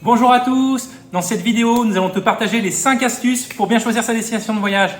Bonjour à tous, dans cette vidéo, nous allons te partager les 5 astuces pour bien choisir sa destination de voyage.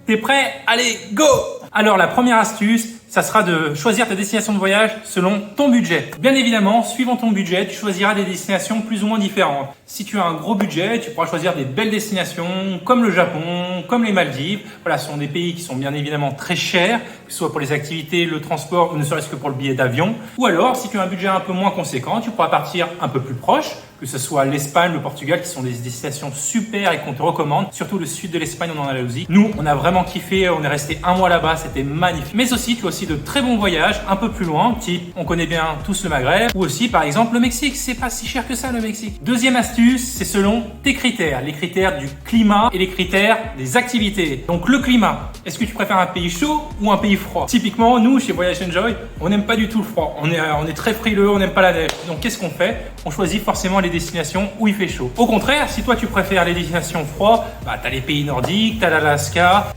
T'es prêt? Allez, go! Alors la première astuce, ça sera de choisir ta destination de voyage selon ton budget. Bien évidemment, suivant ton budget, tu choisiras des destinations plus ou moins différentes. Si tu as un gros budget, tu pourras choisir des belles destinations comme le Japon, comme les Maldives. Voilà, ce sont des pays qui sont bien évidemment très chers, que ce soit pour les activités, le transport ou ne serait-ce que pour le billet d'avion. Ou alors, si tu as un budget un peu moins conséquent, tu pourras partir un peu plus proche, que ce soit l'Espagne, le Portugal, qui sont des destinations super et qu'on te recommande. Surtout le sud de l'Espagne, en Andalousie. Nous, on a vraiment kiffé, on est resté un mois là-bas, c'était magnifique. Mais aussi, tu as aussi de très bons voyages un peu plus loin, type, on connaît bien tous le Maghreb, ou aussi par exemple le Mexique, c'est pas si cher que ça le Mexique. Deuxième astuce, c'est selon tes critères, les critères du climat et les critères des activités. Donc le climat, est-ce que tu préfères un pays chaud ou un pays froid? Typiquement, nous, chez Voyage Enjoy, on n'aime pas du tout le froid, on est très frileux, on n'aime pas la neige. Donc qu'est-ce qu'on fait? On choisit forcément les destinations où il fait chaud. Au contraire, si toi tu préfères les destinations froides, bah t'as les pays nordiques, t'as l'Alaska.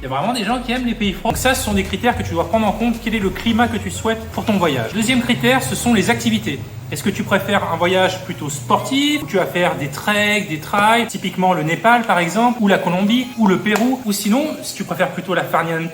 Il y a vraiment des gens qui aiment les pays froids. Donc ça, ce sont des critères que tu dois prendre en compte. Quel est le climat que tu souhaites pour ton voyage? Deuxième critère, ce sont les activités. Est-ce que tu préfères un voyage plutôt sportif, où tu vas faire des treks, des trails, typiquement le Népal par exemple, ou la Colombie, ou le Pérou, ou sinon, si tu préfères plutôt la farniente,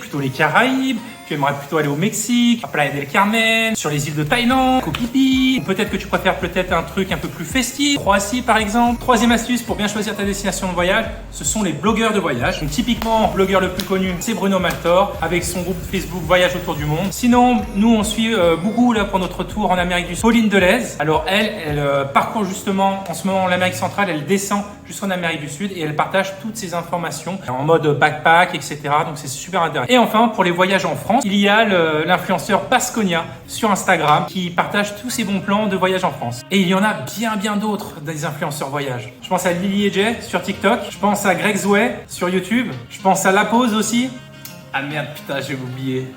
plutôt les Caraïbes, tu aimerais plutôt aller au Mexique, à Playa del Carmen, sur les îles de Thaïlande, Koh Phi Phi, ou peut-être que tu préfères un truc un peu plus festif, Croatie par exemple. Troisième astuce pour bien choisir ta destination de voyage, ce sont les blogueurs de voyage. Donc typiquement, le blogueur le plus connu, c'est Bruno Maltor, avec son groupe Facebook Voyage autour du monde. Sinon, nous on suit beaucoup là pour notre tour en Amérique du Sud, Pauline Deleuze. Alors elle parcourt justement en ce moment l'Amérique centrale, elle descend jusqu'en Amérique du Sud et elle partage toutes ces informations en mode backpack, etc. Donc c'est super intéressant. Et enfin, pour les voyages en France, il y a l'influenceur Pasconia sur Instagram qui partage tous ses bons plans de voyage en France. Et il y en a bien d'autres des influenceurs voyage. Je pense à Lily et Jay sur TikTok, je pense à Greg Zouet sur YouTube, je pense à La Pause aussi. Ah merde, putain, j'ai oublié.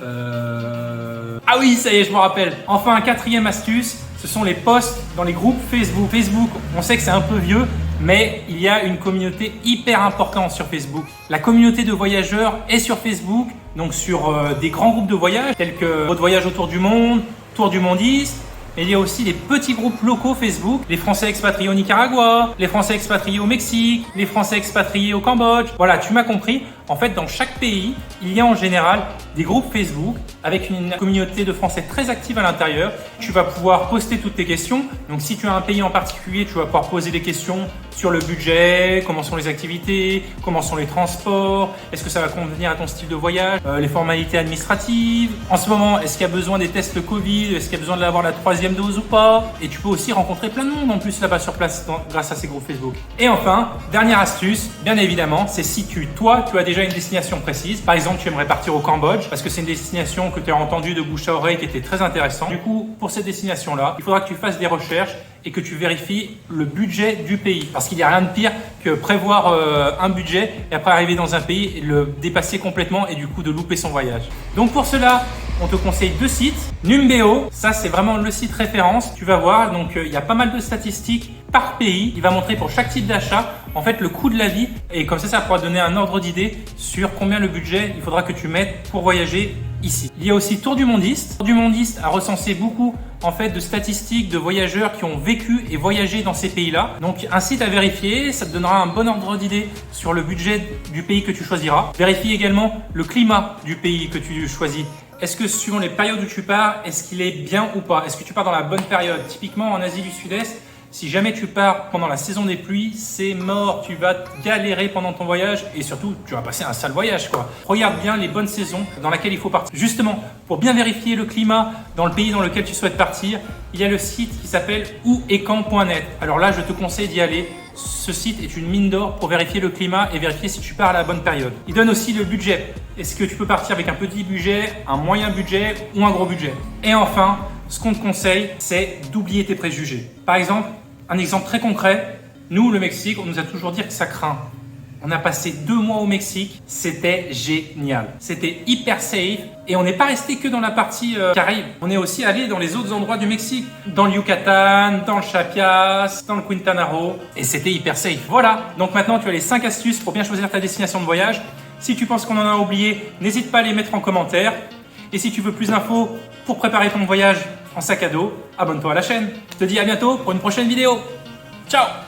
Ah oui, ça y est, je me rappelle. Enfin, quatrième astuce, ce sont les posts dans les groupes Facebook. Facebook, on sait que c'est un peu vieux, mais il y a une communauté hyper importante sur Facebook. La communauté de voyageurs est sur Facebook, donc sur des grands groupes de voyage, tels que Votre Voyage autour du monde, Tour du Mondiste. Et il y a aussi des petits groupes locaux Facebook, les Français expatriés au Nicaragua, les Français expatriés au Mexique, les Français expatriés au Cambodge. Voilà, tu m'as compris. En fait, dans chaque pays, il y a en général des groupes Facebook avec une communauté de Français très active à l'intérieur. Tu vas pouvoir poster toutes tes questions. Donc, si tu as un pays en particulier, tu vas pouvoir poser des questions sur le budget, comment sont les activités, comment sont les transports, est-ce que ça va convenir à ton style de voyage, les formalités administratives. En ce moment, est-ce qu'il y a besoin des tests Covid, est-ce qu'il y a besoin d'avoir la 3e dose ou pas? Et tu peux aussi rencontrer plein de monde en plus là-bas sur place grâce à ces groupes Facebook. Et enfin, dernière astuce, bien évidemment, c'est si toi, tu as déjà une destination précise. Par exemple, tu aimerais partir au Cambodge parce que c'est une destination que tu as entendue de bouche à oreille qui était très intéressante. Du coup, pour cette destination-là, il faudra que tu fasses des recherches et que tu vérifies le budget du pays. Parce qu'il n'y a rien de pire que prévoir un budget et après arriver dans un pays et le dépasser complètement et du coup de louper son voyage. Donc pour cela, on te conseille 2 sites. Numbeo, ça c'est vraiment le site référence. Tu vas voir, donc il y a pas mal de statistiques par pays. Il va montrer pour chaque type d'achat en fait le coût de la vie et comme ça pourra donner un ordre d'idée sur combien le budget il faudra que tu mettes pour voyager ici. Il y a aussi Tour du Mondiste. Tour du Mondiste a recensé beaucoup en fait de statistiques de voyageurs qui ont vécu et voyagé dans ces pays-là. Donc un site à vérifier, ça te donnera un bon ordre d'idée sur le budget du pays que tu choisiras. Vérifie également le climat du pays que tu choisis. Est-ce que suivant les périodes où tu pars, est-ce qu'il est bien ou pas? Est-ce que tu pars dans la bonne période? Typiquement en Asie du Sud-Est, si jamais tu pars pendant la saison des pluies, c'est mort, tu vas galérer pendant ton voyage et surtout tu vas passer un sale voyage quoi. Regarde bien les bonnes saisons dans lesquelles il faut partir. Justement, pour bien vérifier le climat dans le pays dans lequel tu souhaites partir, il y a le site qui s'appelle ouetcamp.net. Alors là, je te conseille d'y aller. Ce site est une mine d'or pour vérifier le climat et vérifier si tu pars à la bonne période. Il donne aussi le budget. Est-ce que tu peux partir avec un petit budget, un moyen budget ou un gros budget? Et enfin, ce qu'on te conseille, c'est d'oublier tes préjugés. Par exemple, un exemple très concret, nous, le Mexique, on nous a toujours dit que ça craint. On a passé 2 mois au Mexique, c'était génial. C'était hyper safe et on n'est pas resté que dans la partie Caraïbes. On est aussi allé dans les autres endroits du Mexique, dans le Yucatan, dans le Chiapas, dans le Quintana Roo et c'était hyper safe. Voilà, donc maintenant tu as les 5 astuces pour bien choisir ta destination de voyage. Si tu penses qu'on en a oublié, n'hésite pas à les mettre en commentaire. Et si tu veux plus d'infos pour préparer ton voyage en sac à dos, abonne-toi à la chaîne. Je te dis à bientôt pour une prochaine vidéo. Ciao!